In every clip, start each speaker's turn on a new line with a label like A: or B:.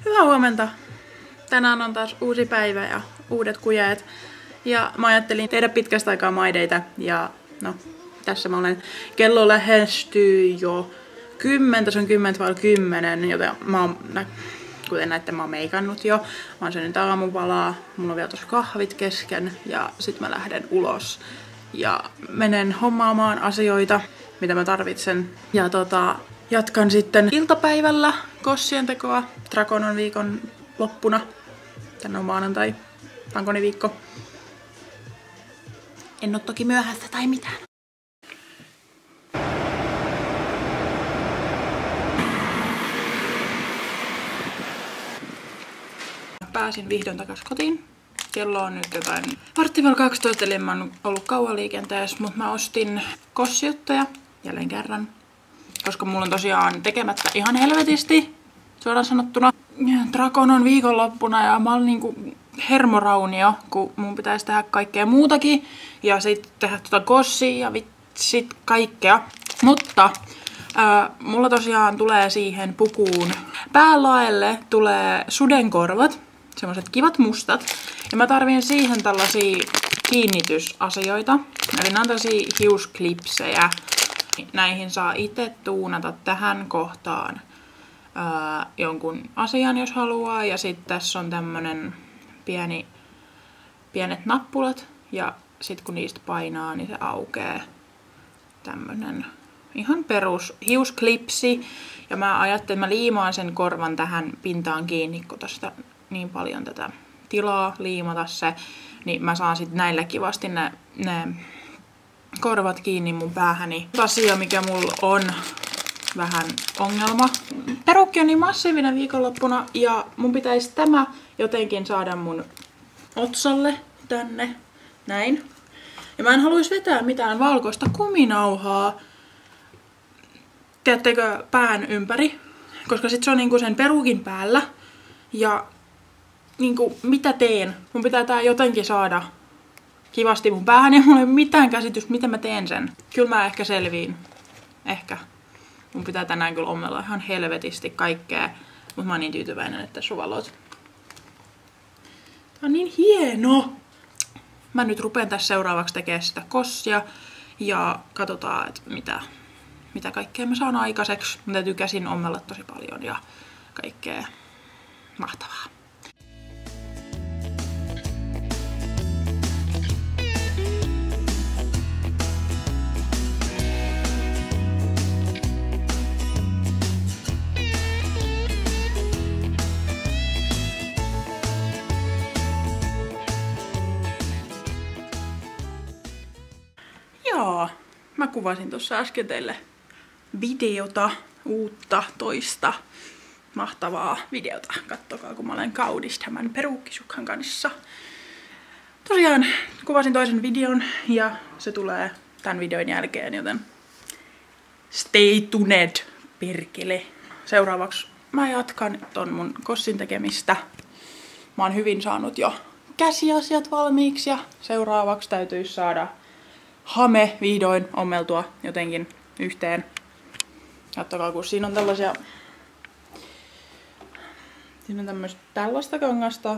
A: Hyvää huomenta! Tänään on taas uusi päivä ja uudet kujeet. Ja mä ajattelin tehdä pitkästä aikaa maideita ja no, tässä mä olen. Kello lähestyy jo 10, se on 10, joten mä oon, kuten näette, mä oon meikannut jo. Mä oon syönyt aamupalaa, mulla on vielä tossa kahvit kesken ja sit mä lähden ulos. Ja menen hommaamaan asioita, mitä mä tarvitsen. Ja jatkan sitten iltapäivällä kossien tekoa Drakonon viikon loppuna. Tänne on maanantai, Tankoni-viikko. En oo toki myöhässä tai mitään. Pääsin vihdoin takas kotiin. Kello on nyt jotain 11:15, eli mä oon ollut kauan liikenteessä, mutta mä ostin kossijuttuja jälleen kerran. Koska mulla on tosiaan tekemättä ihan helvetisti, suoraan sanottuna. Drakonon viikonloppuna ja mä olin niinku hermoraunio, kun mun pitäisi tehdä kaikkea muutakin. Ja sit tehdä kossia ja sit kaikkea. Mutta mulla tosiaan tulee siihen pukuun päälaelle tulee sudenkorvat. Semmoiset kivat mustat. Ja mä tarvin siihen tällaisia kiinnitysasioita. Eli nää on tällaisia hiusklipsejä. Näihin saa itse tuunata tähän kohtaan jonkun asian, jos haluaa. Ja sitten tässä on tämmönen pienet nappulat. Ja sitten kun niistä painaa, niin se aukeaa. Tämmönen ihan perus hiusklipsi. Ja mä ajattelin, että mä liimaan sen korvan tähän pintaan kiinni, kun tosta niin paljon tätä tilaa liimata se. Niin mä saan sitten näillä kivasti ne korvat kiinni mun päähäni. Asia, mikä mulla on vähän ongelma. Perukki on niin massiivinen viikonloppuna ja mun pitäisi tämä jotenkin saada mun otsalle tänne. Näin. Ja mä en haluaisi vetää mitään valkoista kuminauhaa, tiedättekö, pään ympäri. Koska sit se on niinku sen perukin päällä. Ja niinku mitä teen? Mun pitää tää jotenkin saada kivasti mun päähän ja mulla ei ole mitään käsitystä, miten mä teen sen. Kyllä mä ehkä selviin. Ehkä. Mun pitää tänään kyllä ommella ihan helvetisti kaikkea. Mutta mä oon niin tyytyväinen, että tässä on valot. Tää on niin hieno! Mä nyt rupean tässä seuraavaksi tekemään sitä kossia. Ja katsotaan, että mitä kaikkea mä saan aikaiseksi. Mun täytyy käsin ommella tosi paljon ja kaikkea mahtavaa. Joo, mä kuvasin tuossa äsken teille videota, uutta, toista, mahtavaa videota. Kattokaa, kun mä olen kaudis tämän perukkisukhan kanssa. Tosiaan kuvasin toisen videon ja se tulee tämän videon jälkeen, joten stay tuned, perkele. Seuraavaksi mä jatkan ton mun kossin tekemistä. Mä oon hyvin saanut jo käsiasiat valmiiksi ja seuraavaksi täytyisi saada hame vihdoin ommeltua jotenkin yhteen. Katsokaa, kun siinä on tällaisia... Siinä on tällaista kangasta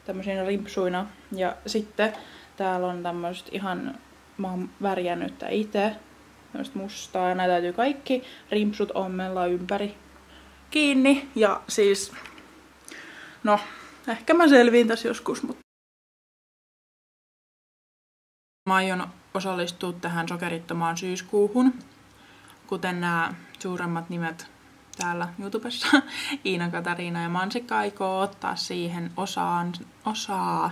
A: tämmöisinä rimpsuina. Ja sitten täällä on tämmöistä ihan... Mä oon värjännyt tää itse. Tämmöistä mustaa. Ja näitä täytyy kaikki rimpsut ommella ympäri kiinni. Ja siis... No, ehkä mä selviin tässä joskus, mutta... Mä aion osallistua tähän sokerittomaan syyskuuhun, kuten nämä suuremmat nimet täällä YouTubessa. Iina, Katariina ja Mansikka aikoo ottaa siihen osaa.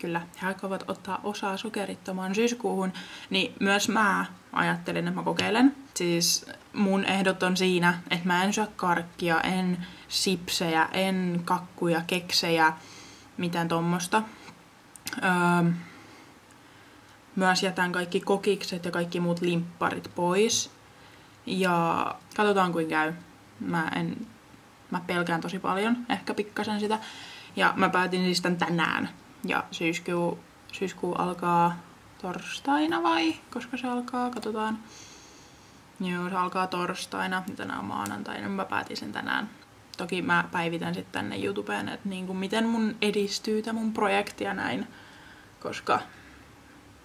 A: Kyllä, he aikovat ottaa osaa sokerittomaan syyskuuhun, niin myös mä ajattelin, että mä kokeilen. Siis mun ehdot on siinä, että mä en syö karkkia, en sipsejä, en kakkuja, keksejä, mitään tommosta. Myös jätän kaikki kokikset ja kaikki muut limpparit pois. Ja katsotaan kuin käy. Mä pelkään tosi paljon, ehkä pikkasen sitä. Ja mä päätin siis tän tänään. Ja syyskuu alkaa torstaina vai? Koska se alkaa? Katsotaan. Joo, se alkaa torstaina. Tänään on maanantaina. Mä päätin sen tänään. Toki mä päivitän sitten tänne YouTubeen, että niinku miten mun edistyy tää mun projekti ja näin. Koska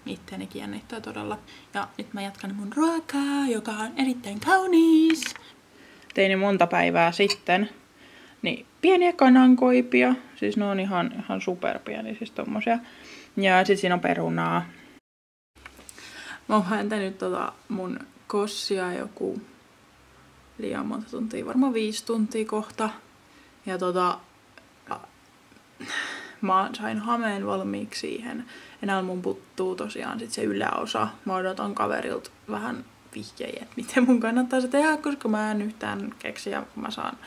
A: itteenikin jännittää todella. Ja nyt mä jatkan mun ruokaa, joka on erittäin kaunis. Tein monta päivää sitten niin pieniä kanankoipia. Siis ne on ihan superpieniä, siis tommosia. Ja sit siinä on perunaa. Mä oon vääntänyt mun kossia joku liian monta tuntia, varmaan 5 tuntia kohta. Ja mä sain hameen valmiiksi siihen. Enää mun puttuu tosiaan sit se yläosa. Mä odotan kaverilta vähän vihjeitä, että miten mun kannattaa se tehdä, koska mä en yhtään keksiä, kun mä saan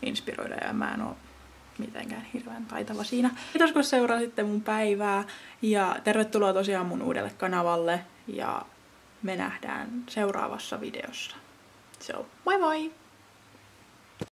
A: inspiroida ja mä en oo mitenkään hirveän taitava siinä. Kiitos kun seurasitte mun päivää ja tervetuloa tosiaan mun uudelle kanavalle ja me nähdään seuraavassa videossa. So, moi moi!